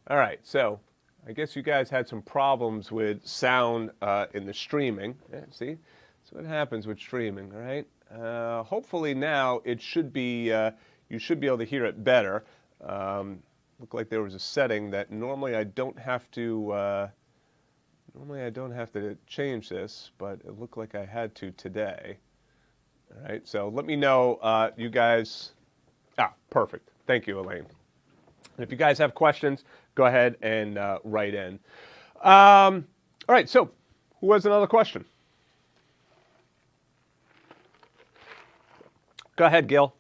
All right, so I guess you guys had some problems with sound in the streaming. Yeah, see, that's what happens with streaming, all right? Hopefully now it should be, you should be able to hear it better. Looked like there was a setting that normally I don't have to, change this, but it looked like I had to today. All right, so let me know, you guys. Perfect. Thank you, Elaine. And if you guys have questions, go ahead and write in. All right, so who has another question? Go ahead, Gil.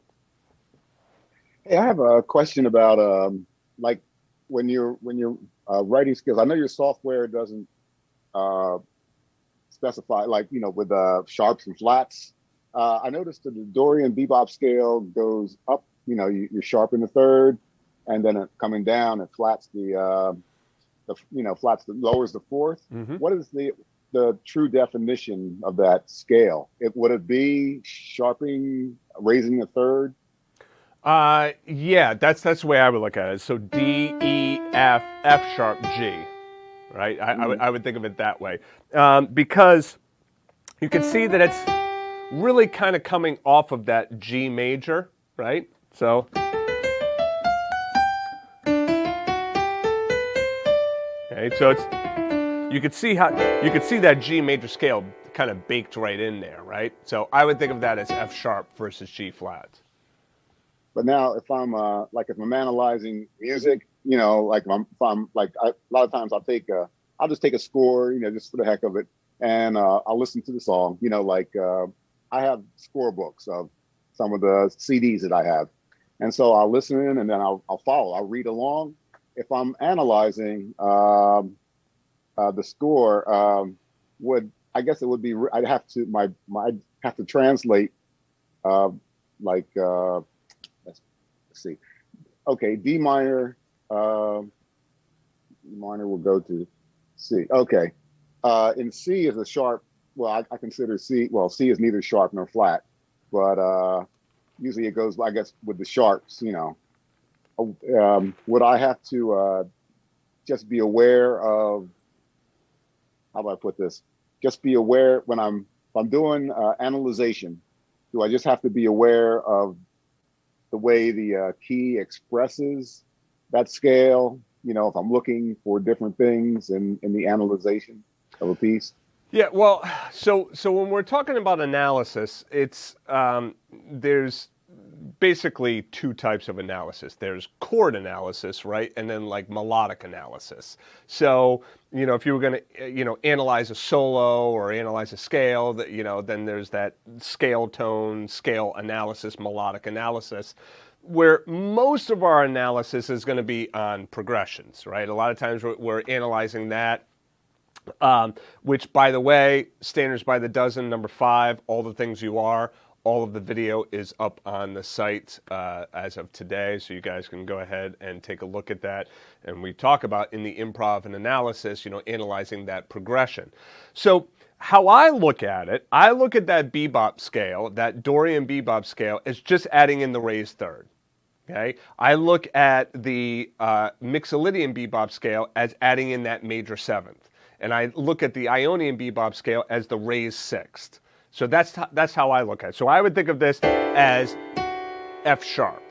Hey, I have a question about like when you're writing skills. I know your software doesn't uh, specify like with sharps and flats. I noticed that the Dorian Bebop scale goes up. You're sharp in the third, and then coming down, it flats lowers the fourth. Mm-hmm. What is the true definition of that scale? Would it be sharping, raising the third? Yeah, that's the way I would look at it. So D, E, F, F sharp, G, right? I would think of it that way. Because you can see that it's really kind of coming off of that G major, right? So, okay, so you can see that G major scale kind of baked right in there, right? So I would think of that as F sharp versus G flat. But now, if I'm if I'm analyzing music, like if I'm like a lot of times I'll just take a score, just for the heck of it, and I'll listen to the song. I have score books of some of the CDs that I have, and so I'll listen and then I'll follow. I'll read along. If I'm analyzing the score, I guess it would be I'd have to translate like. Let's see. Okay, D minor. D minor will go to C. Okay. In C is a sharp. Well, I consider C. Well, C is neither sharp nor flat, but usually it goes, I guess, with the sharps. Would I have to just be aware of? How do I put this? Just be aware if I'm doing analyzation. Do I just have to be aware of the way the key expresses that scale, if I'm looking for different things in the analyzation of a piece? Yeah, well, so when we're talking about analysis, it's there's basically two types of analysis. There's chord analysis, right, and then like melodic analysis. So if you were going to analyze a solo or analyze a scale, that then there's that scale tone, scale analysis, melodic analysis, where most of our analysis is going to be on progressions, right? A lot of times we're analyzing that. Which, by the way, Standards by the Dozen, number 5, All the Things You Are, all of the video is up on the site as of today, so you guys can go ahead and take a look at that. And we talk about in the improv and analysis, analyzing that progression. So how I look at it, I look at that bebop scale, that Dorian bebop scale, as just adding in the raised third. Okay, I look at the Mixolydian bebop scale as adding in that major seventh. And I look at the Ionian bebop scale as the raised sixth. So that's how I look at it. So I would think of this as F sharp,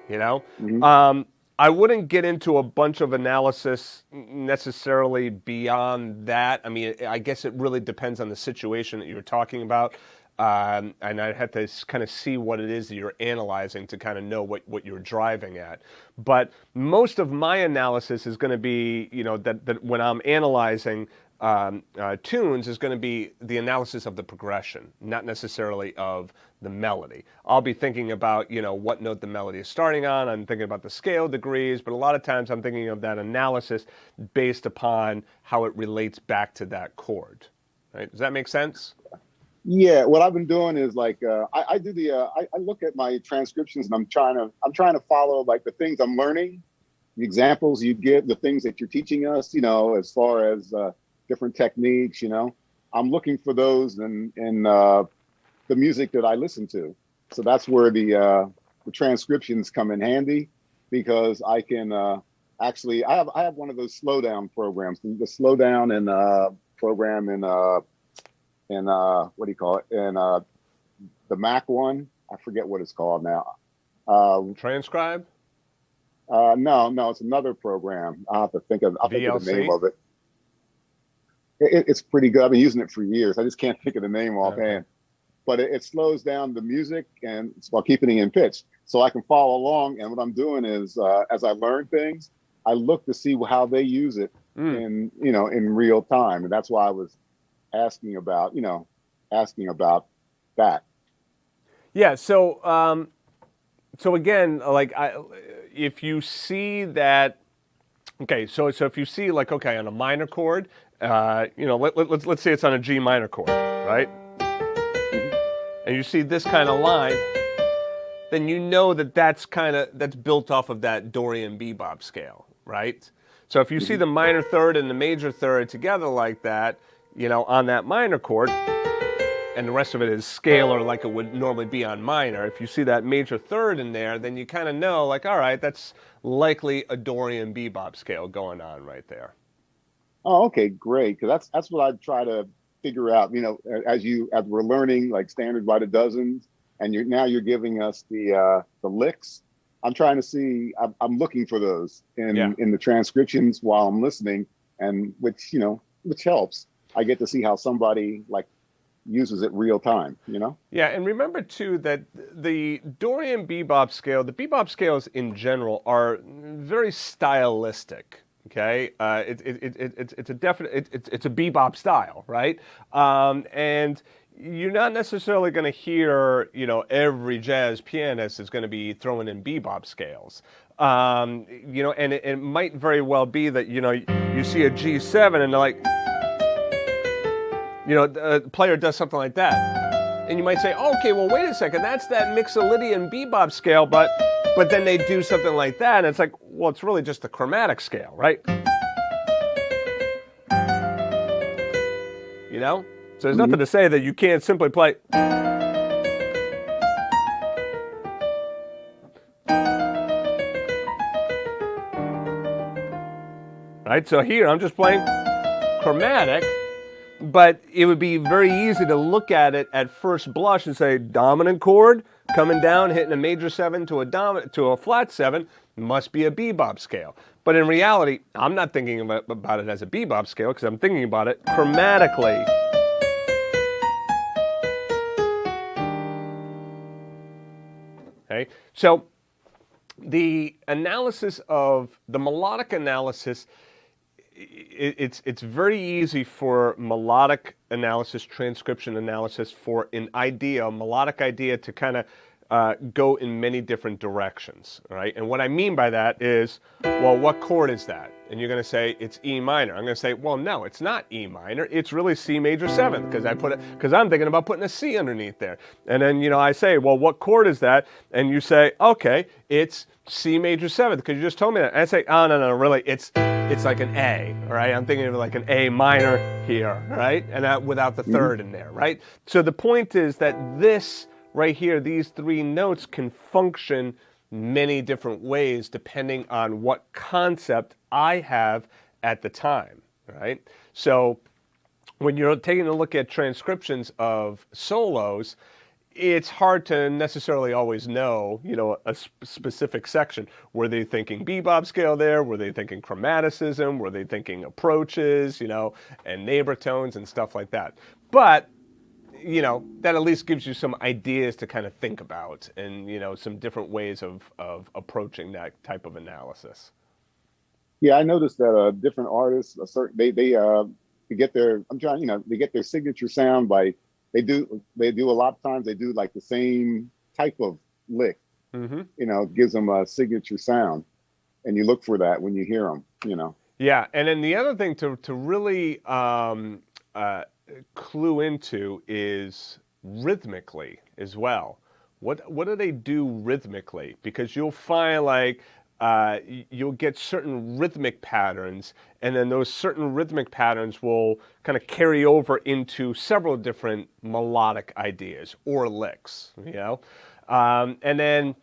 Mm-hmm. I wouldn't get into a bunch of analysis necessarily beyond that. I mean, I guess it really depends on the situation that you're talking about. And I'd have to kind of see what it is that you're analyzing to kind of know what you're driving at. But most of my analysis is going to be, that when I'm analyzing tunes is going to be the analysis of the progression, not necessarily of the melody. I'll be thinking about, what note the melody is starting on. I'm thinking about the scale degrees, but a lot of times I'm thinking of that analysis based upon how it relates back to that chord. Right? Does that make sense? Yeah, what I've been doing is I do I look at my transcriptions and I'm trying to follow like the things I'm learning, the examples you give, the things that you're teaching us, as far as different techniques, I'm looking for those in the music that I listen to. So that's where the transcriptions come in handy, because I can Actually, I have one of those slowdown programs, the slowdown and program in what do you call it? In the Mac one. I forget what it's called now. Transcribe? No, it's another program. I'll think of the name VLC? of it. It's pretty good. I've been using it for years. I just can't think of the name Okay. offhand. But it slows down the music and while keeping it in pitch, so I can follow along. And what I'm doing is, as I learn things, I look to see how they use it Mm. in real time, and that's why I was asking about that. Yeah. So again, like if you see that, okay, so if you see like, okay, on a minor chord, let's say it's on a G minor chord, right? Mhm. And you see this kind of line, then you know that that's built off of that Dorian Bebop scale, right? So if you see Mhm. the minor third and the major third together like that, on that minor chord, and the rest of it is scalar like it would normally be on minor. If you see that major third in there, then you kind of know, like, all right, that's likely a Dorian Bebop scale going on right there. Oh, okay, great. Because that's what I try to figure out. As we're learning like standards by the dozens, and you're giving us the licks. I'm trying to see. I'm looking for those Yeah. in the transcriptions while I'm listening, and which helps. I get to see how somebody like uses it real time. Yeah, and remember too that the Dorian Bebop scale, the Bebop scales in general, are very stylistic. Okay, it's a definite it's a bebop style, right? And you're not necessarily going to hear every jazz pianist is going to be throwing in bebop scales. And it might very well be that you see a G7 and they're like, the player does something like that. And you might say, okay, well, wait a second, that's that Mixolydian bebop scale, but then they do something like that, and it's like, well, it's really just a chromatic scale, right? So there's nothing Hmm. to say that you can't simply play. Right? So here, I'm just playing chromatic, but it would be very easy to look at it at first blush and say dominant chord coming down, hitting a major 7 to a flat 7 must be a bebop scale. But in reality, I'm not thinking about it as a bebop scale because I'm thinking about it chromatically. Okay, so the melodic analysis, it's very easy for melodic analysis, transcription analysis, for a melodic idea to kind of go in many different directions, right? And what I mean by that is, well, what chord is that? And you're going to say it's E minor. I'm going to say, well, no, it's not E minor. It's really C major 7 because I'm thinking about putting a C underneath there. And then I say, well, what chord is that? And you say, okay, it's C major 7 because you just told me that. And I say, oh no, really, it's like an A, right? I'm thinking of like an A minor here, right? And that without the third in there, right? So the point is that this right here, these three notes can function many different ways depending on what concept I have at the time, right? So when you're taking a look at transcriptions of solos, it's hard to necessarily always know, a specific section. Were they thinking bebop scale there? Were they thinking chromaticism? Were they thinking approaches, and neighbor tones and stuff like that? But that at least gives you some ideas to kind of think about and, some different ways of approaching that type of analysis. Yeah, I noticed that different artists, they get their they get their signature sound by they do a lot of times they do like the same type of lick. Gives them a signature sound, and you look for that when you hear them. Yeah, and then the other thing to really clue into is rhythmically as well. What do they do rhythmically? Because you'll find like you'll get certain rhythmic patterns, and then those certain rhythmic patterns will kind of carry over into several different melodic ideas or licks, and then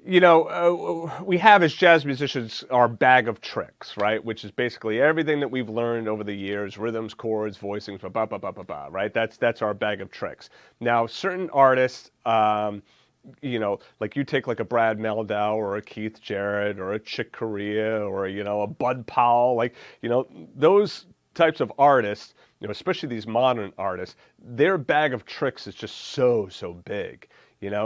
We have as jazz musicians our bag of tricks, right? Which is basically everything that we've learned over the years: rhythms, chords, voicings, ba ba ba ba ba ba. Right? That's our bag of tricks. Now, certain artists, like you take like a Brad Meldau or a Keith Jarrett or a Chick Corea or a Bud Powell, those types of artists, especially these modern artists, their bag of tricks is just so big.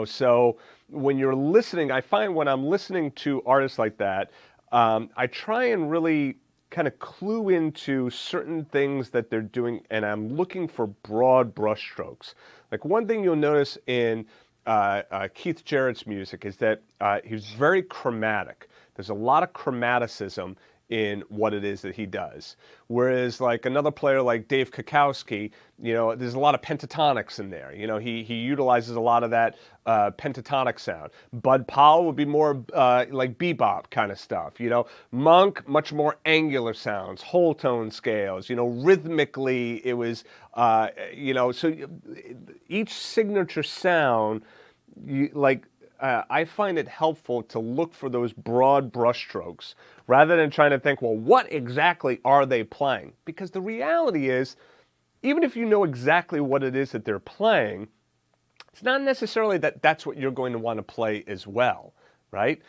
So when you're listening, I find when I'm listening to artists like that, I try and really kind of clue into certain things that they're doing, and I'm looking for broad brushstrokes. Like one thing you'll notice in Keith Jarrett's music is that he's very chromatic. There's a lot of chromaticism in what it is that he does. Whereas like another player like Dave Kukowski, there's a lot of pentatonics in there. He utilizes a lot of that pentatonic sound. Bud Powell would be more like bebop kind of stuff. Monk, much more angular sounds, whole tone scales. Rhythmically it was, so each signature sound, I find it helpful to look for those broad brushstrokes rather than trying to think, well, what exactly are they playing? Because the reality is, even if you know exactly what it is that they're playing, it's not necessarily that that's what you're going to want to play as well, right?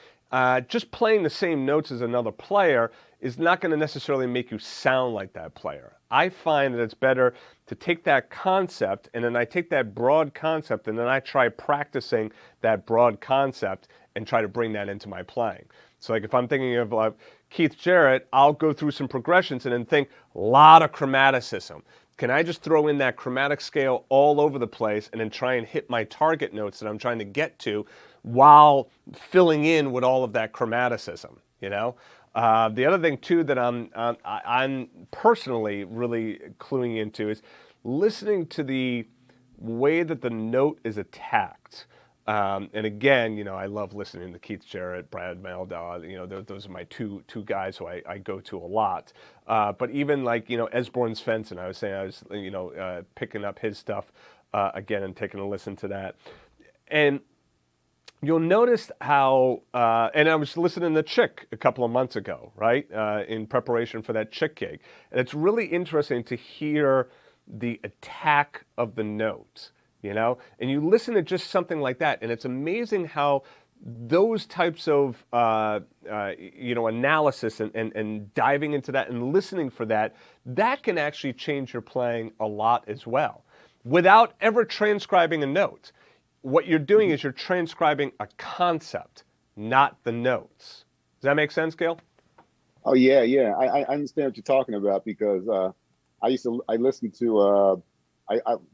Just playing the same notes as another player is not going to necessarily make you sound like that player. I find that it's better to take that concept, and then I take that broad concept, and then I try practicing that broad concept and try to bring that into my playing. So like if I'm thinking of Keith Jarrett, I'll go through some progressions and then think, a lot of chromaticism. Can I just throw in that chromatic scale all over the place and then try and hit my target notes that I'm trying to get to while filling in with all of that chromaticism, The other thing too that I'm personally really cluing into is listening to the way that the note is attacked. And again, I love listening to Keith Jarrett, Brad Meldau. Those are my two guys who I go to a lot. But even like Esborn's Fenton, I was saying I was picking up his stuff again and taking a listen to that, and you'll notice how, and I was listening to Chick a couple of months ago, right, in preparation for that Chick gig. And it's really interesting to hear the attack of the note, and you listen to just something like that, and it's amazing how those types of, analysis and diving into that and listening for that can actually change your playing a lot as well, without ever transcribing a note. What you're doing is you're transcribing a concept, not the notes. Does that make sense, Gail? Oh yeah. I understand what you're talking about because I listened to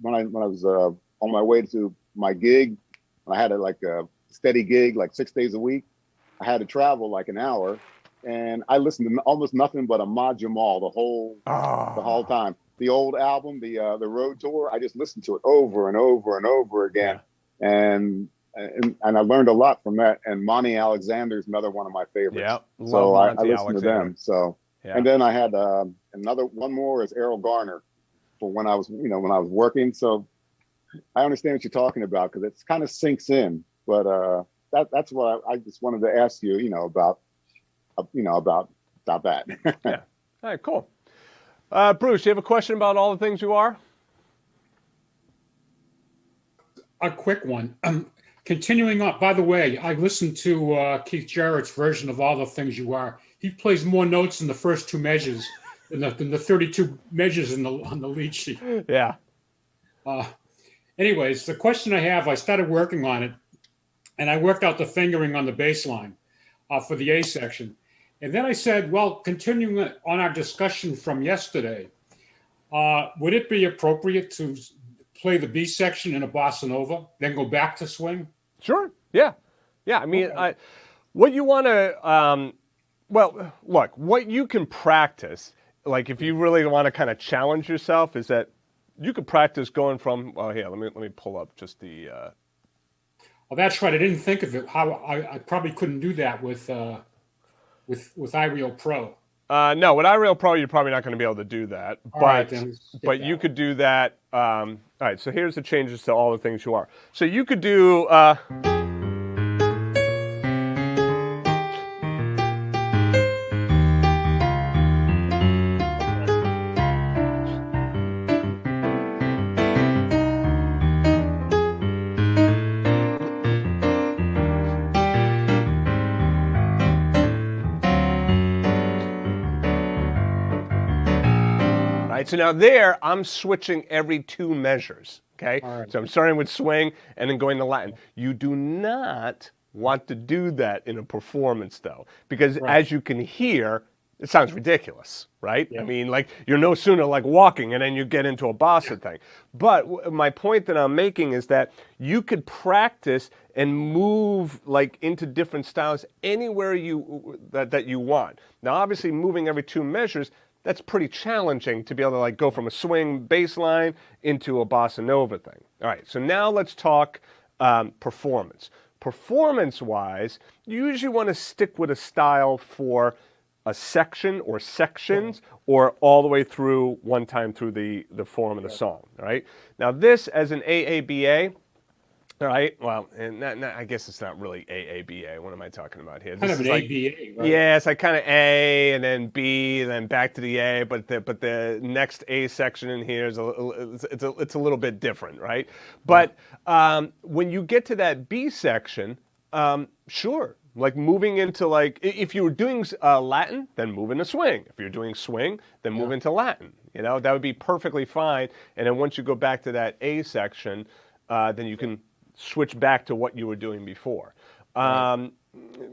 when I was on my way to my gig, I had a steady gig like 6 days a week. I had to travel like an hour, and I listened to almost nothing but Ahmad Jamal the whole time. The old album, the Road Tour, I just listened to it over and over and over again. Yeah. And I learned a lot from that. And Monty Alexander's another one of my favorites. Yeah, so I listened to them. So, yeah. And then I had one more is Errol Garner for when I was working. So I understand what you're talking about because it kind of sinks in. But that's what I just wanted to ask you, about that. Yeah. All right, cool. Bruce, do you have a question about all the things you are? A quick one. Continuing on, by the way, I listened to Keith Jarrett's version of All the Things You Are. He plays more notes in the first two measures than the 32 measures on the lead sheet. Yeah. Anyways, the question I have, I started working on it, and I worked out the fingering on the bass line for the A section. And then I said, well, continuing on our discussion from yesterday, would it be appropriate to play the B section in a bossa nova, then go back to swing? Sure. Yeah. I mean, okay. What you want to, well, look, what you can practice, like if you really want to kind of challenge yourself, is that you could practice going from. Well, here, let me pull up just the. Well, that's right. I didn't think of it. How I probably couldn't do that with iReal Pro. No, with iReal Pro, you're probably not going to be able to do that. But you could do that. All right, so here's the changes to All the Things You Are. So you could do. right, so now there, I'm switching every 2 measures, okay? All right. So I'm starting with swing and then going to Latin. You do not want to do that in a performance, though, because Right. as you can hear, it sounds ridiculous, right? Yeah. I mean, like, you're no sooner like walking and then you get into a bossa thing. But my point that I'm making is that you could practice and move like into different styles anywhere that you want. Now, obviously, moving every 2 measures, that's pretty challenging to be able to like go from a swing bass line into a bossa nova thing. All right, so now let's talk performance. Performance-wise, you usually want to stick with a style for a section or sections, or all the way through one time through the form of the song, all right? Now this, as an AABA, all right, well, and I guess it's not really AABA. What am I talking about here? Kind This of is an like, ABA, right? yeah, it's like kind of A and then B and then back to the A, but the next A section in here is it's a little bit different, right? But when you get to that B section, sure, like moving into like if you were doing Latin, then move into swing. If you're doing swing, then move into Latin. You know, that would be perfectly fine. And then once you go back to that A section, then you can switch back to what you were doing before.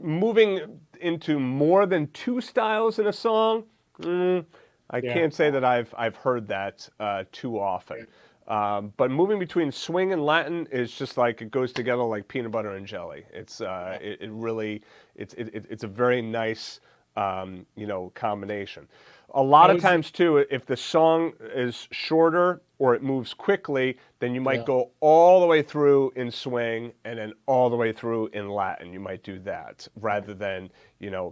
Moving into more than 2 styles in a song, I can't say that I've heard that too often. But moving between swing and Latin is just like it goes together like peanut butter and jelly. It's it really it's a very nice combination. A lot of times too, if the song is shorter or it moves quickly, then you might go all the way through in swing and then all the way through in Latin. You might do that rather than,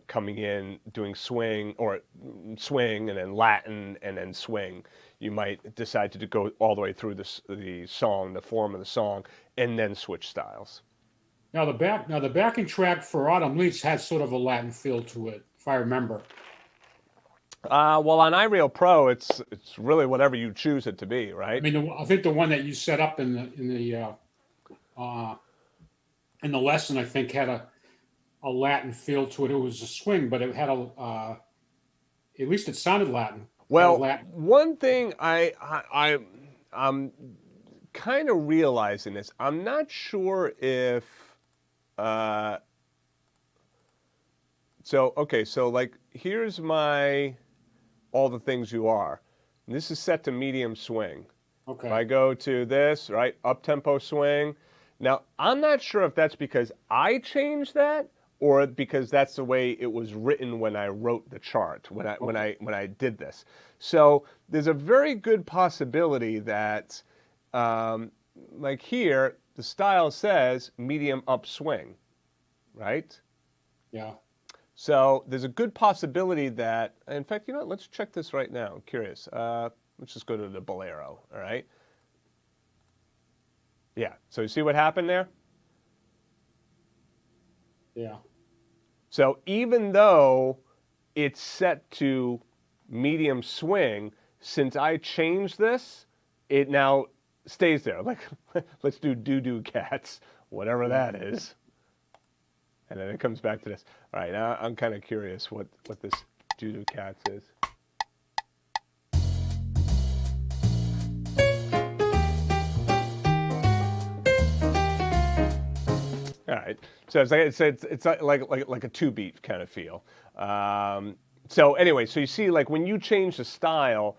coming in doing swing and then Latin and then swing. You might decide to go all the way through the song, the form of the song, and then switch styles. Now the backing track for Autumn Leaves has sort of a Latin feel to it, if I remember. Well, on iReal Pro, it's really whatever you choose it to be, right? I mean, I think the one that you set up in the lesson, I think, had a Latin feel to it. It was a swing, but it had at least it sounded Latin. Well, one thing I'm kind of realizing this. I'm not sure if so like here's my all the things you are. And this is set to medium swing. Okay. If I go to this, right, up tempo swing. Now, I'm not sure if that's because I changed that or because that's the way it was written when I wrote the chart, when I did this. So there's a very good possibility that, like here, the style says medium upswing, right? Yeah. So there's a good possibility that, in fact, let's check this right now. I'm curious. Let's just go to the bolero, all right? Yeah, so you see what happened there? Yeah. So even though it's set to medium swing, since I changed this, it now stays there. Like, let's do doo-doo cats, whatever that is. And then it comes back to this. All right, now I'm kind of curious what this doo-doo cats is. All right, so it's like a 2-beat kind of feel. So anyway, so you see, like when you change the style,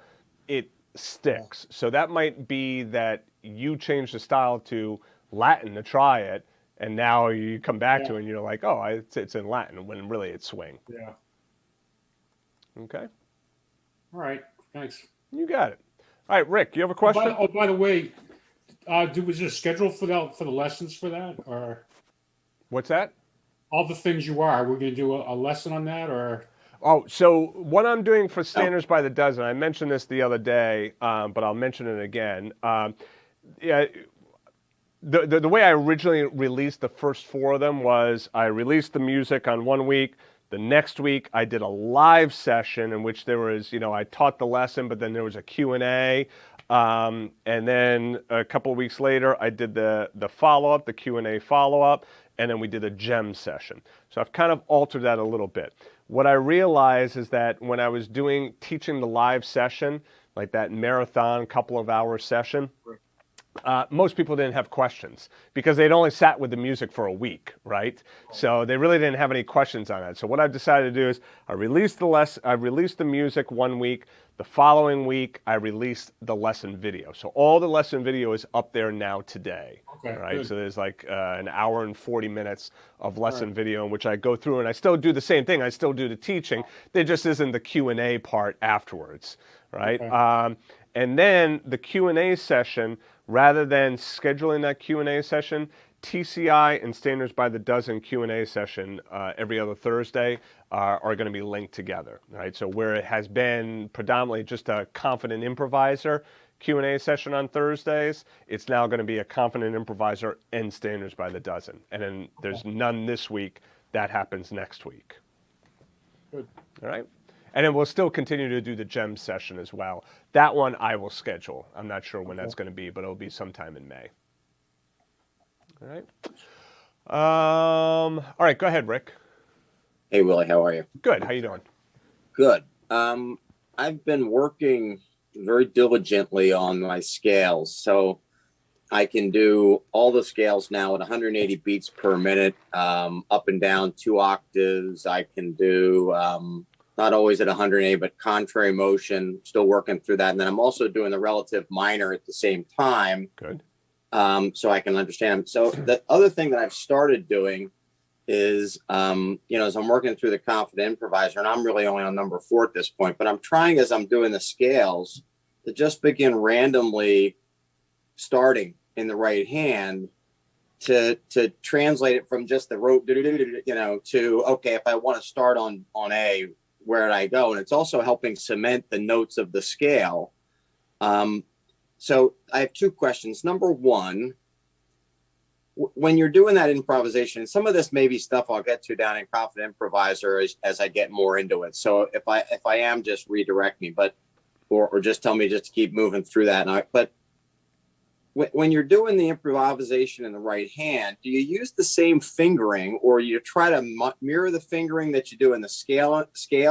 it sticks. So that might be that you change the style to Latin to try it, and now you come back to it and you're like, oh, it's in Latin, when really it's swing. Yeah. Okay. All right. Thanks. You got it. All right, Rick, you have a question? By the way, was there a schedule for the lessons for that, or What's that? all the things you are? We're going to do a lesson on that, or? Oh, so what I'm doing for Standards by the Dozen, I mentioned this the other day, but I'll mention it again. Yeah, the way I originally released the first 4 of them was I released the music on one week. The next week, I did a live session in which there was, I taught the lesson, but then there was a Q&A. And then a couple of weeks later, I did the follow-up, the Q&A follow-up, and then we did a gem session. So I've kind of altered that a little bit. What I realized is that when I was teaching the live session, like that marathon couple of hour session, most people didn't have questions because they'd only sat with the music for a week, right? So they really didn't have any questions on it. So what I've decided to do is I released the music 1 week. The following week, I released the lesson video. So all the lesson video is up there now today. Okay, right? good. So there's like an hour and 40 minutes of lesson video in which I go through, and I still do the same thing. I still do the teaching. There just isn't the Q&A part afterwards, right? Okay. And then the Q&A session, rather than scheduling that Q&A session, TCI and Standards by the Dozen Q&A session every other Thursday are going to be linked together, right? So where it has been predominantly just a confident improviser Q&A session on Thursdays, it's now going to be a confident improviser and Standards by the Dozen. And then there's none this week. That happens next week. Good. All right? And then we'll still continue to do the gem session as well. That one I will schedule. I'm not sure when that's going to be, but it'll be sometime in May. All right. All right, go ahead, Rick. Hey, Willie, how are you? Good. How you doing? Good. I've been working very diligently on my scales, so I can do all the scales now at 180 beats per minute, up and down 2 octaves. I can do not always at 180, but contrary motion, still working through that. And then I'm also doing the relative minor at the same time. Good. So I can understand them. So the other thing that I've started doing is, as I'm working through the confident improviser, and I'm really only on number 4 at this point, but I'm trying as I'm doing the scales to just begin randomly starting in the right hand to translate it from just the rote, to, okay, if I want to start on A, where did I go? And it's also helping cement the notes of the scale. So I have 2 questions. Number 1, when you're doing that improvisation, some of this may be stuff I'll get to down in Confident Improviser as I get more into it. So if I am, just redirect me, or just tell me just to keep moving through that. But when you're doing the improvisation in the right hand, do you use the same fingering, or you try to mirror the fingering that you do in the scale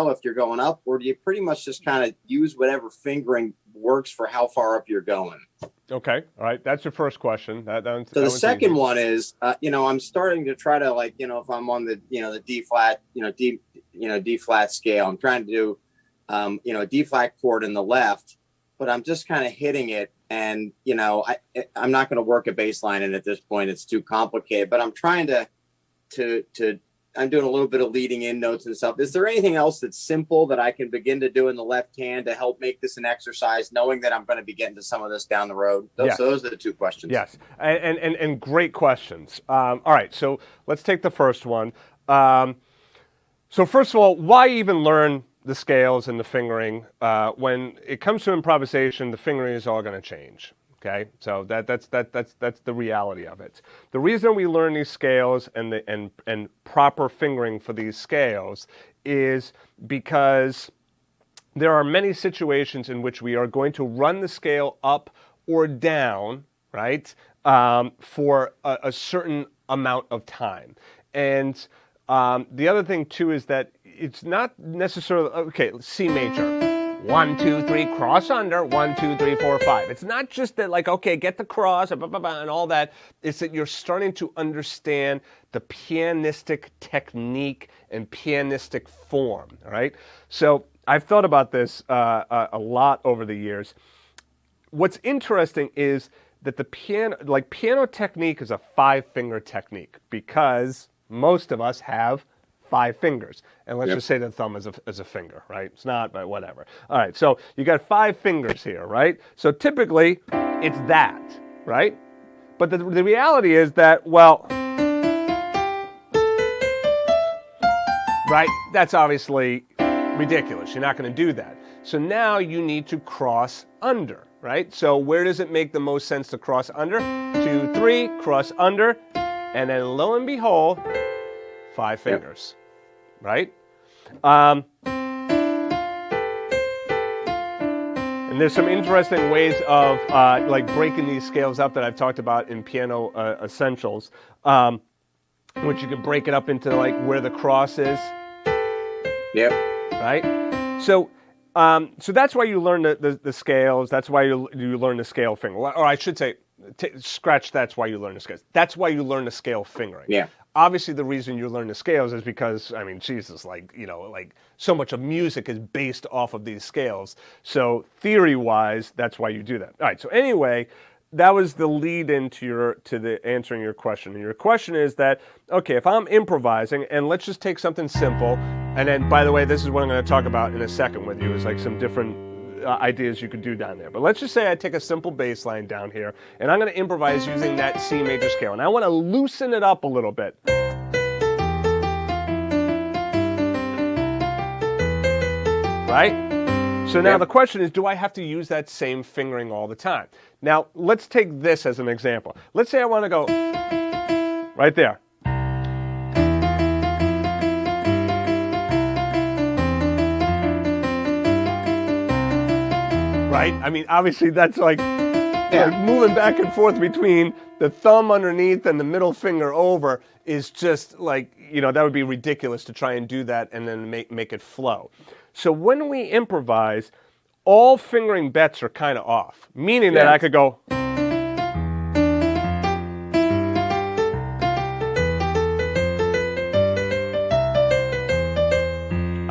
if you're going up, or do you pretty much just kind of use whatever fingering works for how far up you're going? Okay. All right. That's your first question. So the second one is, I'm starting to try to, like, if I'm on the, the D flat, D flat scale, I'm trying to do, a D flat chord in the left, but I'm just kind of hitting it. And, I'm not going to work a bass line in at this point. It's too complicated, but I'm trying to I'm doing a little bit of leading in notes and stuff. Is there anything else that's simple that I can begin to do in the left hand to help make this an exercise, knowing that I'm going to be getting to some of this down the road? Those are the 2 questions. Yes, and great questions. All right, so let's take the first one. So first of all, why even learn the scales and the fingering? When it comes to improvisation, the fingering is all going to change. Okay, so that's the reality of it. The reason we learn these scales and proper fingering for these scales is because there are many situations in which we are going to run the scale up or down, right, for a certain amount of time. And the other thing too is that it's not necessarily, okay, C major. 1, 2, 3, cross under, 1, 2, 3, 4, 5. It's not just that, like, okay, get the cross, and all that. It's that you're starting to understand the pianistic technique and pianistic form, all right? So I've thought about this a lot over the years. What's interesting is that the piano technique is a 5-finger technique because most of us have 5 fingers. And let's just say the thumb is a finger, right? It's not, but whatever. All right, so you got 5 fingers here, right? So typically, it's that, right? But the reality is that, well, right? That's obviously ridiculous. You're not going to do that. So now you need to cross under, right? So where does it make the most sense to cross under? 2, 3, cross under, and then lo and behold, 5 fingers, right? And there's some interesting ways of like breaking these scales up that I've talked about in Piano Essentials, which you can break it up into like where the cross is. Yep. Right? So So that's why you learn the scales. That's why you learn the scale finger. Or I should say, scratch. That's why you learn the scales. That's why you learn the scale fingering. Yeah. Obviously, the reason you learn the scales is because, I mean, Jesus, like, you know, like so much of music is based off of these scales. So theory-wise, that's why you do that. All right. So anyway, that was the lead into the answering your question. And your question is that, okay, if I'm improvising, and let's just take something simple, and then, by the way, this is what I'm going to talk about in a second with you, is like some different ideas you could do down there. But let's just say I take a simple bass line down here, and I'm going to improvise using that C major scale, and I want to loosen it up a little bit. Right? So now the question is, do I have to use that same fingering all the time? Now, let's take this as an example. Let's say I want to go right there. Right? I mean, obviously that's like moving back and forth between the thumb underneath and the middle finger over is just like, you know, that would be ridiculous to try and do that and then make it flow. So when we improvise, all fingering bets are kind of off, meaning that I could go.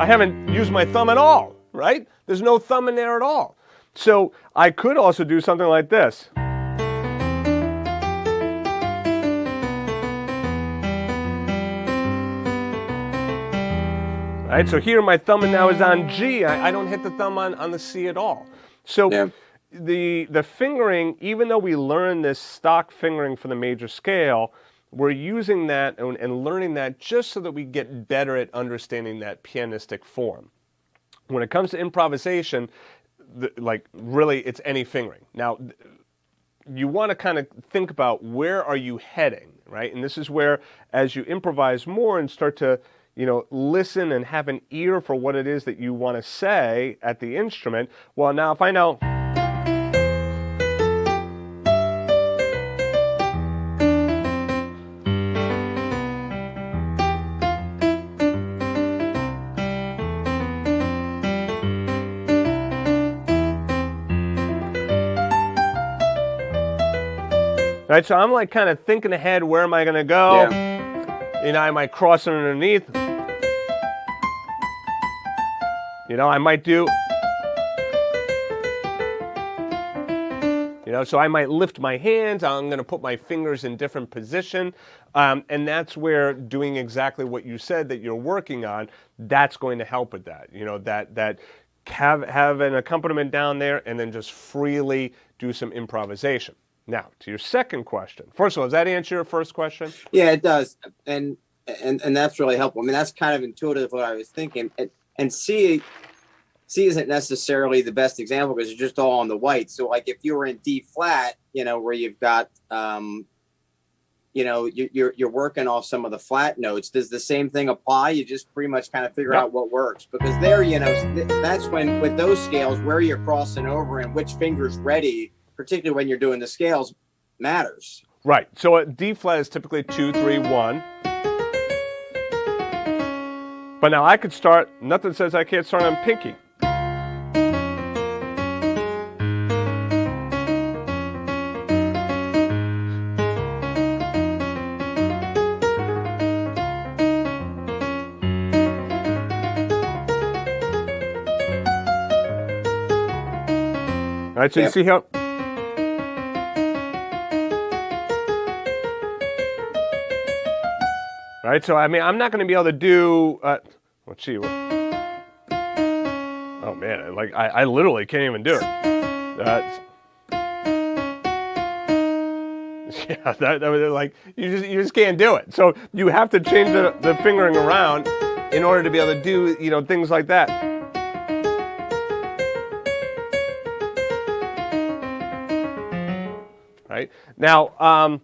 I haven't used my thumb at all, right? There's no thumb in there at all. So I could also do something like this. All right, so here my thumb now is on G. I don't hit the thumb on the C at all. So the fingering, even though we learn this stock fingering for the major scale, we're using that and learning that just so that we get better at understanding that pianistic form. When it comes to improvisation, like really it's any fingering. Now, you want to kind of think about where are you heading, right? And this is where, as you improvise more and start to, you know, listen and have an ear for what it is that you want to say at the instrument. Well, now if I know. Right, so I'm like kind of thinking ahead, where am I going to go? Yeah. You know, I might cross it underneath. You know, I might do, you know, so I might lift my hands. I'm going to put my fingers in different position. And that's where doing exactly what you said that you're working on, that's going to help with that. You know, that have an accompaniment down there and then just freely do some improvisation. Now, to your second question. First of all, does that answer your first question? Yeah, it does. And that's really helpful. I mean, that's kind of intuitive what I was thinking. And C isn't necessarily the best example because it's just all on the white. So like if you were in D flat, you know, where you've got, you know, you're working off some of the flat notes. Does the same thing apply? You just pretty much kind of figure out what works, because there, you know, that's when with those scales, where you're crossing over and which finger's ready, particularly when you're doing the scales, matters. Right. So a D flat is typically 2, 3, 1. But now I could start, nothing says I can't start on pinky. All right, so you see how... All right, so I mean, I'm not going to be able to do, let's see. Oh man, like I literally can't even do it. Yeah, that was like, you just can't do it. So you have to change the fingering around in order to be able to do, you know, things like that. Right? Now,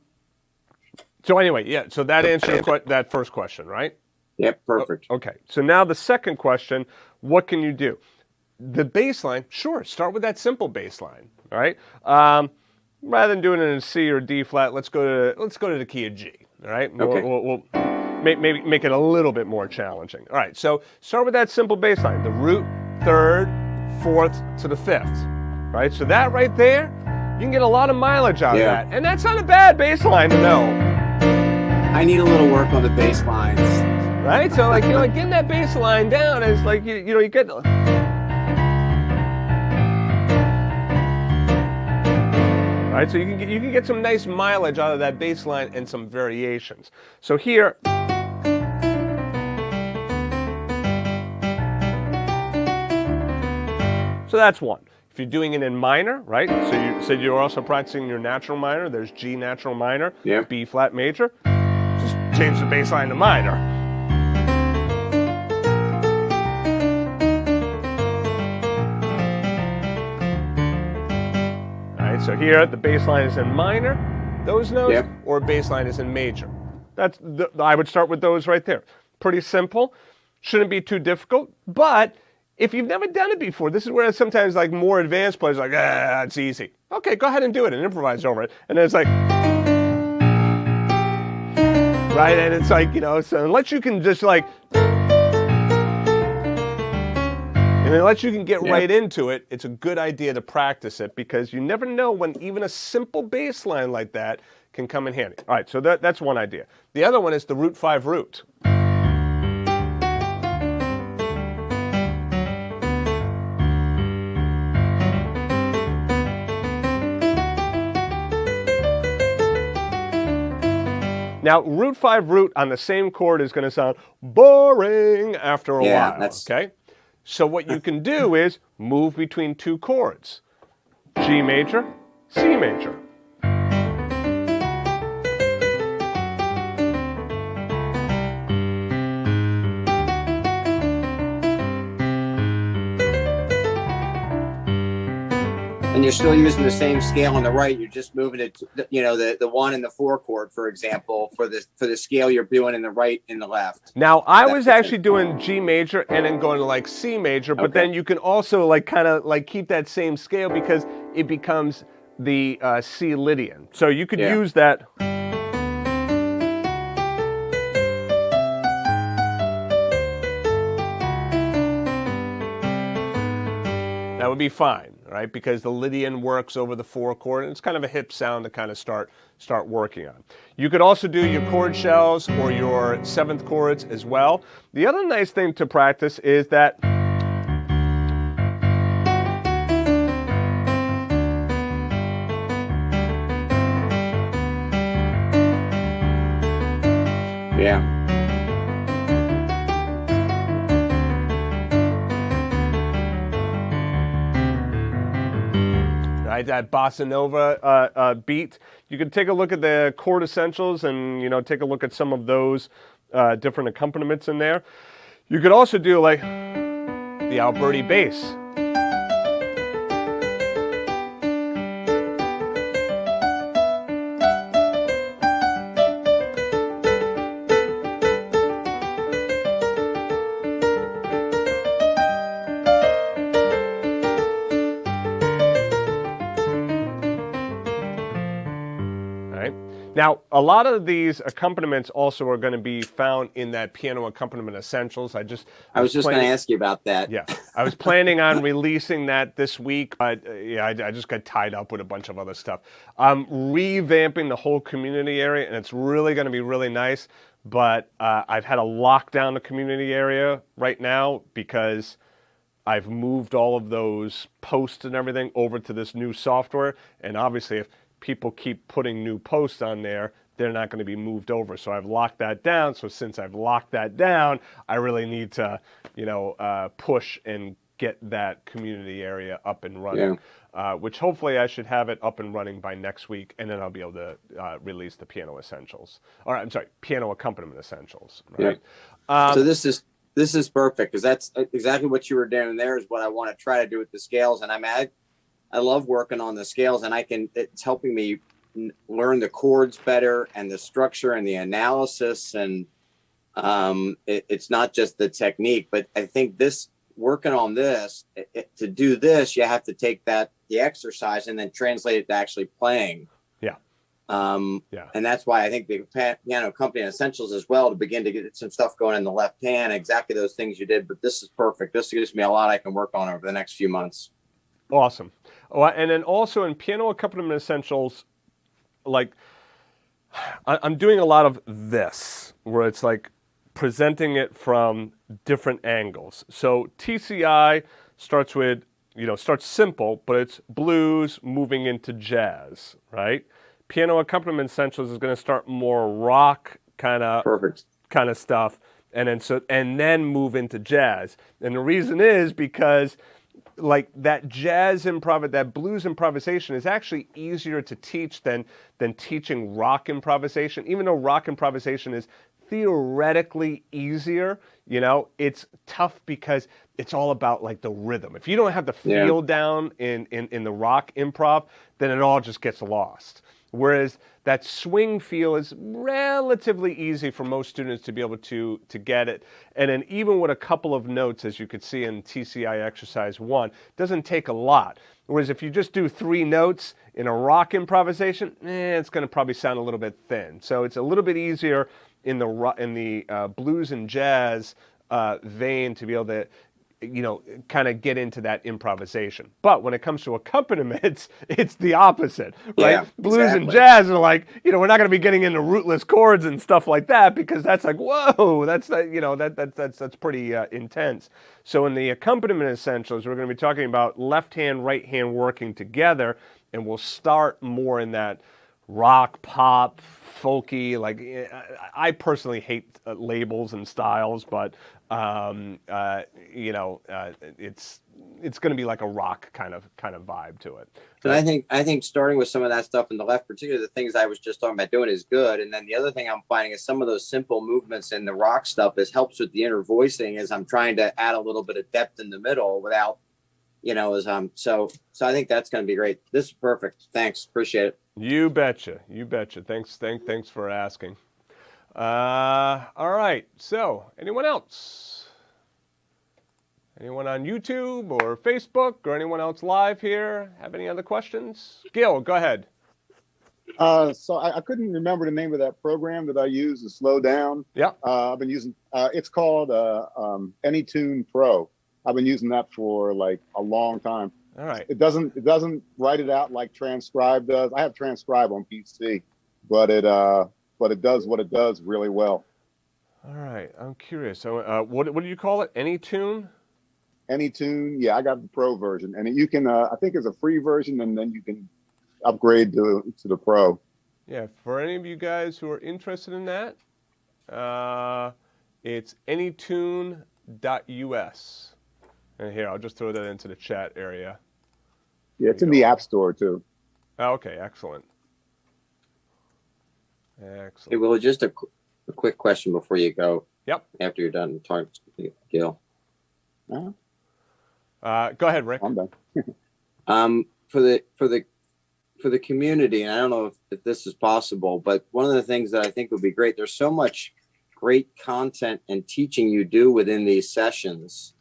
so anyway, yeah, so that answers that first question, right? Yep, perfect. Okay, so now the second question, what can you do? The bass line, sure, start with that simple bass line, all right? Rather than doing it in C or D flat, let's go to the key of G, all right? Okay. We'll maybe make it a little bit more challenging. All right, so start with that simple bass line, the root, third, fourth to the fifth, right? So that right there, you can get a lot of mileage out of that. And that's not a bad bass line to know. I need a little work on the bass lines. Right? So like, like getting that bass line down is like, you get... Right? So you can get some nice mileage out of that bass line and some variations. So here... So that's one. If you're doing it in minor, right? So you said you're also practicing your natural minor. There's G natural minor, B flat major. Just change the bass line to minor. All right, so here the bass line is in minor, those notes, or bass line is in major. I would start with those right there. Pretty simple. Shouldn't be too difficult, but if you've never done it before, this is where sometimes like more advanced players are like, it's easy. Okay, go ahead and do it and improvise over it. And then it's like, right? And it's like, so unless you can just like, and unless you can get right into it, it's a good idea to practice it because you never know when even a simple bass line like that can come in handy. All right, so that's one idea. The other one is the root 5 root. Now, root 5 root on the same chord is going to sound boring after a while, okay? So what you can do is move between two chords, G major, C major. And you're still using the same scale on the right. You're just moving it, to, the 1 and the 4 chord, for example, for the scale you're doing in the right and the left. Now, I was actually doing G major and then going to like C major, but then you can also like kind of like keep that same scale because it becomes the C Lydian. So you could use that. That would be fine. Right, because the Lydian works over the 4 chord, and it's kind of a hip sound to kind of start working on. You could also do your chord shells or your 7th chords as well. The other nice thing to practice is that right, that bossa nova beat. You can take a look at the chord essentials and take a look at some of those different accompaniments in there. You could also do like the Alberti bass. Now, a lot of these accompaniments also are going to be found in that Piano Accompaniment Essentials. I was just going to ask you about that. Yeah, I was planning on releasing that this week, but I just got tied up with a bunch of other stuff. I'm revamping the whole community area, and it's really going to be really nice, but I've had to lock down the community area right now because I've moved all of those posts and everything over to this new software, and obviously if people keep putting new posts on there, they're not going to be moved over. So I've locked that down. So since I've locked that down, I really need to, push and get that community area up and running, which hopefully I should have it up and running by next week, and then I'll be able to release the Piano Essentials. Or I'm sorry, Piano Accompaniment Essentials. Right? Yeah. So this is perfect because that's exactly what you were doing there is what I want to try to do with the scales, and I love working on the scales, and it's helping me learn the chords better and the structure and the analysis. And it's not just the technique, but I think working on this, to do this, you have to take the exercise and then translate it to actually playing. Yeah. Yeah. And that's why I think the piano company essentials as well, to begin to get some stuff going in the left hand, exactly those things you did. But this is perfect. This gives me a lot I can work on over the next few months. Awesome. Oh, and then also in piano accompaniment essentials, like I'm doing a lot of this, where it's like presenting it from different angles. So TCI starts with, starts simple, but it's blues moving into jazz, right? Piano accompaniment essentials is going to start more rock kind of stuff, and then move into jazz. And the reason is because like that that blues improvisation is actually easier to teach than teaching rock improvisation. Even though rock improvisation is theoretically easier, it's tough because it's all about like the rhythm. If you don't have the feel down in the rock improv, then it all just gets lost. Whereas that swing feel is relatively easy for most students to be able to get it. And then even with a couple of notes, as you could see in TCI exercise 1, doesn't take a lot. Whereas if you just do 3 notes in a rock improvisation, it's going to probably sound a little bit thin. So it's a little bit easier in the blues and jazz vein to be able to kind of get into that improvisation. But when it comes to accompaniments, it's the opposite, right? Yeah, Blues exactly. and jazz are like, we're not going to be getting into rootless chords and stuff like that, because that's like, whoa, that's pretty intense. So in the accompaniment essentials, we're going to be talking about left hand, right hand working together, and we'll start more in that rock, pop, folky. Like I personally hate labels and styles, but it's going to be like a rock kind of vibe to it. And I think starting with some of that stuff in the left, particularly the things I was just talking about doing, is good. And then the other thing I'm finding is some of those simple movements in the rock stuff helps with the inner voicing, as I'm trying to add a little bit of depth in the middle without, so I think that's going to be great. This is perfect. Thanks. Appreciate it. You betcha. Thanks for asking. All right. So, anyone else? Anyone on YouTube or Facebook or anyone else live here have any other questions? Gil, go ahead. So I couldn't remember the name of that program that I use to slow down. Yeah. I've been using. It's called AnyTune Pro. I've been using that for like a long time. All right. It doesn't write it out like Transcribe does. I have Transcribe on PC, but it does what it does really well. All right. I'm curious. So, what do you call it? AnyTune? AnyTune. Yeah, I got the Pro version, and you can. I think it's a free version, and then you can upgrade to the Pro. Yeah. For any of you guys who are interested in that, it's anytune.us. And here, I'll just throw that into the chat area. Yeah, it's in the App Store too. Oh, okay, excellent. Hey, Willie, just a quick question before you go. Yep. After you're done talking to Gil. Go ahead, Rick. I'm done. For the community, and I don't know if this is possible, but one of the things that I think would be great, there's so much great content and teaching you do within these sessions.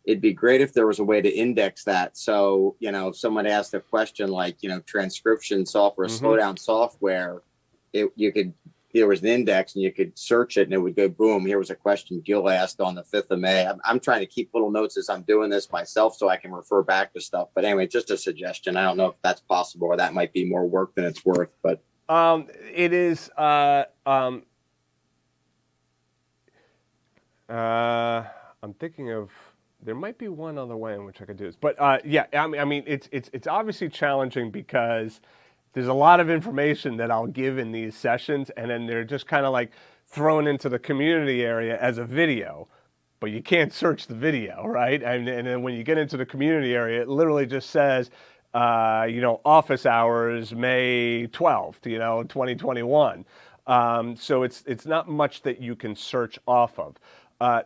It'd be great if there was a way to index that. So, if someone asked a question like, transcription software, slowdown software, there was an index and you could search it and it would go, boom, here was a question Gil asked on the 5th of May. I'm trying to keep little notes as I'm doing this myself so I can refer back to stuff. But anyway, just a suggestion. I don't know if that's possible or that might be more work than it's worth, but. It is, I'm thinking of, there might be one other way in which I could do this, but yeah, I mean, it's obviously challenging because there's a lot of information that I'll give in these sessions, and then they're just kind of like thrown into the community area as a video, but you can't search the video, right? And then when you get into the community area, it literally just says, office hours, May 12th, 2021. So it's not much that you can search off of.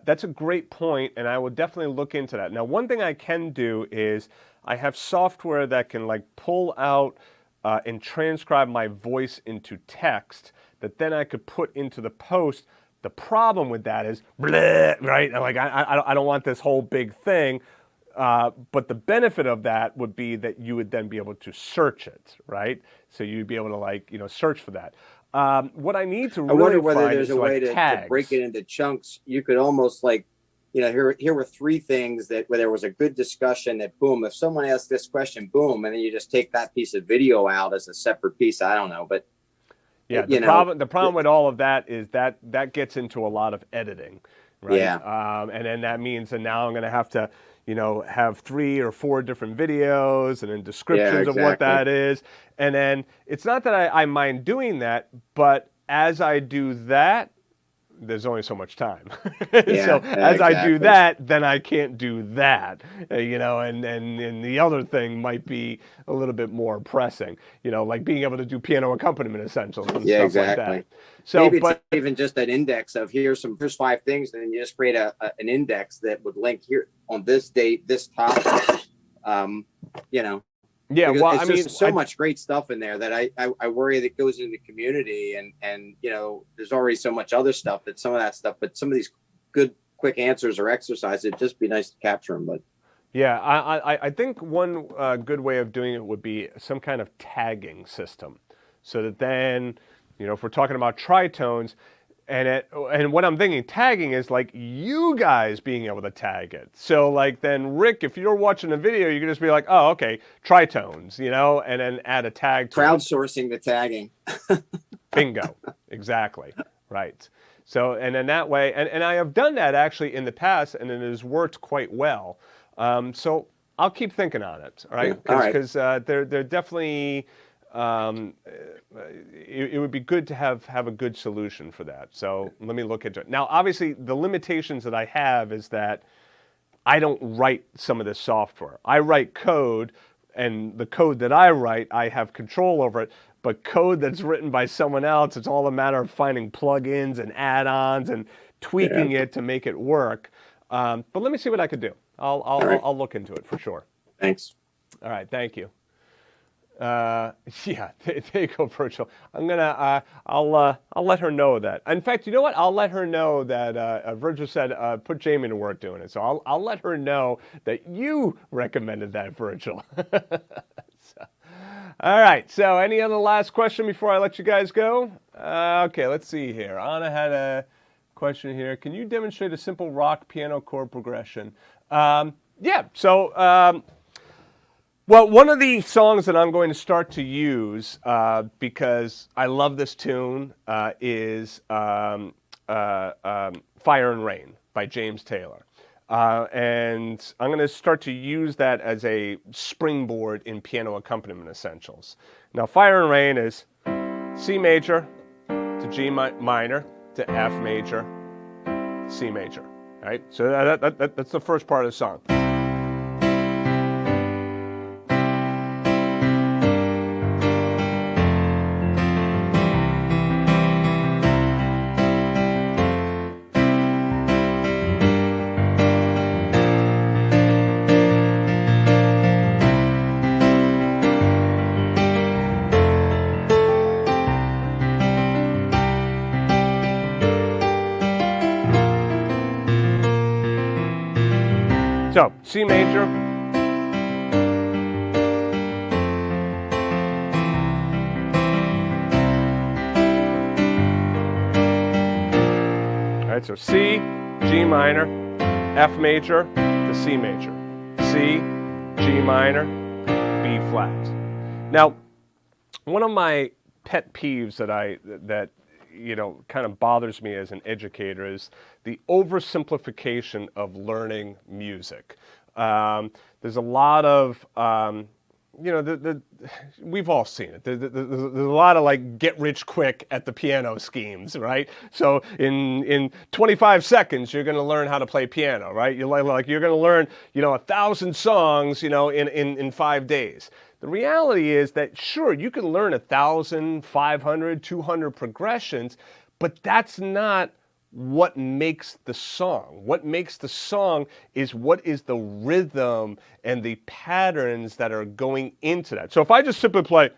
That's a great point, and I will definitely look into that. Now, one thing I can do is I have software that can like pull out and transcribe my voice into text that then I could put into the post. The problem with that is, bleh, right? Like I don't want this whole big thing. But the benefit of that would be that you would then be able to search it, right? So you'd be able to like, search for that. What I need to I really wonder whether find there's is a way like to tags. break it into chunks. You could almost like, here were three things that where there was a good discussion that boom, if someone asked this question, boom, and then you just take that piece of video out as a separate piece. I don't know, but yeah, the problem with all of that is that gets into a lot of editing, right? Yeah. And then that means that now I'm going to have to, have 3 or 4 different videos and then descriptions of what that is. And then it's not that I mind doing that, but as I do that, there's only so much time. So as I do that, then I can't do that, and the other thing might be a little bit more pressing, like being able to do piano accompaniment essentials and stuff like that. So maybe it's even just an index of here's 5 things, and then you just create an index that would link here on this date, this topic, Yeah, well, it's just so much great stuff in there that I worry that goes into the community, and there's already so much other stuff but some of these good quick answers or exercises, it'd just be nice to capture them. But yeah, I think one good way of doing it would be some kind of tagging system, so that then if we're talking about tritones. And what I'm thinking tagging is like you guys being able to tag it. So like then Rick, if you're watching a video, you can just be like, oh, okay, tritones, and then add a tag to crowdsourcing the tagging. Bingo. Exactly. Right. So, and then that way, and I have done that actually in the past, and it has worked quite well. So I'll keep thinking on it. All right. Because they're definitely, it would be good to have a good solution for that. So let me look into it. Now, obviously, the limitations that I have is that I don't write some of this software. I write code, and the code that I write, I have control over it. But code that's written by someone else, it's all a matter of finding plugins and add-ons and tweaking it to make it work. But let me see what I could do. I'll look into it for sure. Thanks. All right, thank you. There you go, Virgil. I'm gonna, I'll let her know that. In fact, you know what? I'll let her know that Virgil said put Jamie to work doing it. So I'll let her know that you recommended that, Virgil. All right. So any other last question before I let you guys go? Okay, let's see here. Anna had a question here. Can you demonstrate a simple rock piano chord progression? Yeah. So. Well, one of the songs that I'm going to start to use because I love this tune is Fire and Rain by James Taylor. And I'm going to start to use that as a springboard in piano accompaniment essentials. Now, Fire and Rain is C major to G minor to F major, C major. Right? So that's the first part of the song. So, C major, all right, so C, G minor, F major to C major, C, G minor, B flat. Now, one of my pet peeves that kind of bothers me as an educator is the oversimplification of learning music. There's a lot of, we've all seen it. There's a lot of like get rich quick at the piano schemes, right? So in 25 seconds, you're going to learn how to play piano, right? You're going to learn, 1,000 songs, in 5 days. The reality is that, sure, you can learn 1,000, 500, 200 progressions, but that's not what makes the song. What makes the song is what is the rhythm and the patterns that are going into that. So if I just simply play...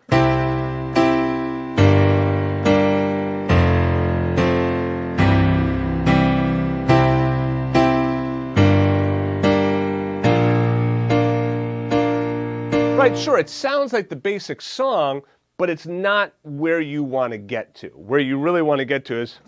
Right, sure, it sounds like the basic song, but it's not where you want to get to. Where you really want to get to is...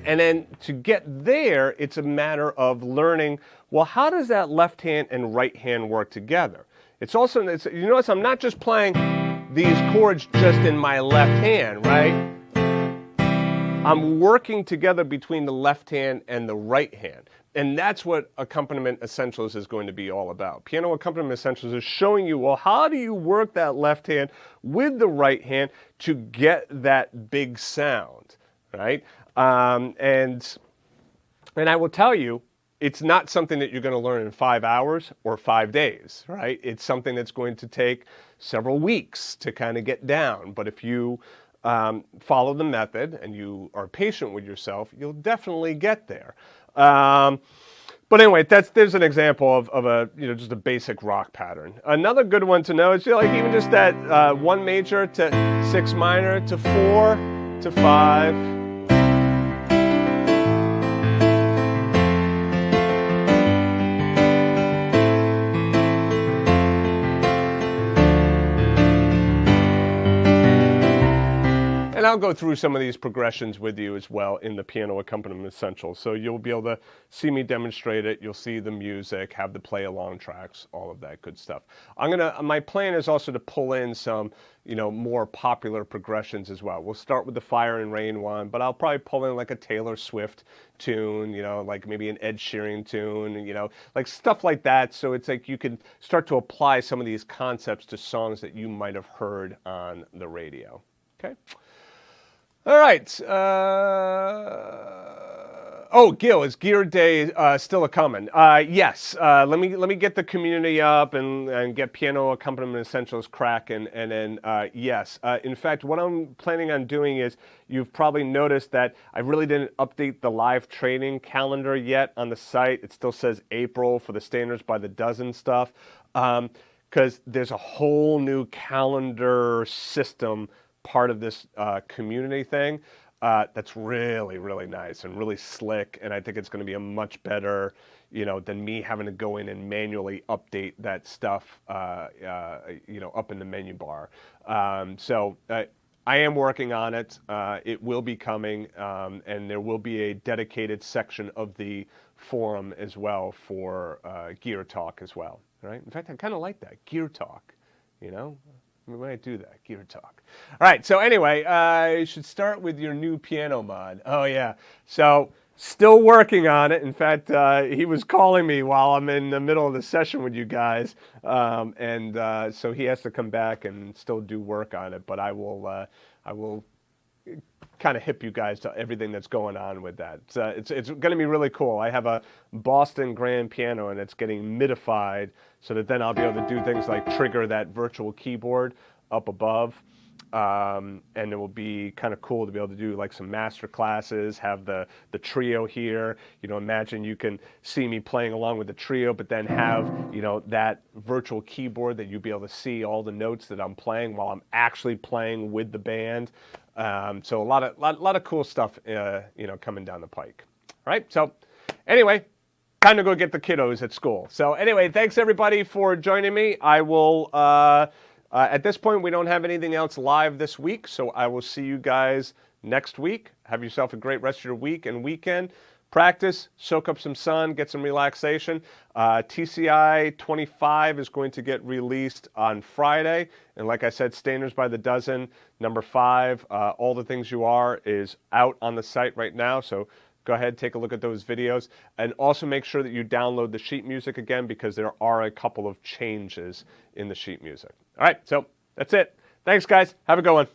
And then to get there, it's a matter of learning, well, how does that left hand and right hand work together? It's also, you notice I'm not just playing these chords just in my left hand, right? I'm working together between the left hand and the right hand. And that's what Accompaniment Essentials is going to be all about. Piano Accompaniment Essentials is showing you, well, how do you work that left hand with the right hand to get that big sound, right? And I will tell you, it's not something that you're going to learn in 5 hours or 5 days, right? It's something that's going to take several weeks to kind of get down. But if you follow the method and you are patient with yourself, you'll definitely get there. But anyway, there's an example of a, just a basic rock pattern. Another good one to know is like even just that 1 major to 6 minor to 4 to 5. And I'll go through some of these progressions with you as well in the Piano Accompaniment Essentials. So you'll be able to see me demonstrate it. You'll see the music, have the play along tracks, all of that good stuff. My plan is also to pull in some, more popular progressions as well. We'll start with the Fire and Rain one, but I'll probably pull in like a Taylor Swift tune, like maybe an Ed Sheeran tune, like stuff like that. So it's like you can start to apply some of these concepts to songs that you might have heard on the radio. Okay. All right. Gil, is Gear Day still a coming? Yes. Let me get the community up and get Piano Accompaniment Essentials cracking, and then yes. In fact, what I'm planning on doing is, you've probably noticed that I really didn't update the live training calendar yet on the site. It still says April for the Standards by the Dozen stuff, because there's a whole new calendar system part of this community thing that's really, really nice and really slick, and I think it's going to be a much better, than me having to go in and manually update that stuff, up in the menu bar. So I am working on it. It will be coming, and there will be a dedicated section of the forum as well for Gear Talk as well. Right? In fact, I kind of like that, Gear Talk. We might do that, Gear Talk. All right, so anyway, you should start with your new piano mod. Oh, yeah. So, still working on it. In fact, he was calling me while I'm in the middle of the session with you guys. So he has to come back and still do work on it. But I will kind of hip you guys to everything that's going on with that. It's going to be really cool. I have a Boston grand piano, and it's getting midified so that then I'll be able to do things like trigger that virtual keyboard up above. And it will be kind of cool to be able to do like some master classes, have the trio here. Imagine you can see me playing along with the trio, but then have, that virtual keyboard that you'll be able to see all the notes that I'm playing while I'm actually playing with the band. So a lot of cool stuff, coming down the pike. All right. So anyway, time to go get the kiddos at school. So anyway, thanks everybody for joining me. I will, at this point, we don't have anything else live this week. So I will see you guys next week. Have yourself a great rest of your week and weekend. Practice, soak up some sun, get some relaxation. TCI 25 is going to get released on Friday. And like I said, Standards by the Dozen, number 5, All the Things You Are is out on the site right now. So go ahead, take a look at those videos. And also make sure that you download the sheet music again, because there are a couple of changes in the sheet music. All right, so that's it. Thanks, guys. Have a good one.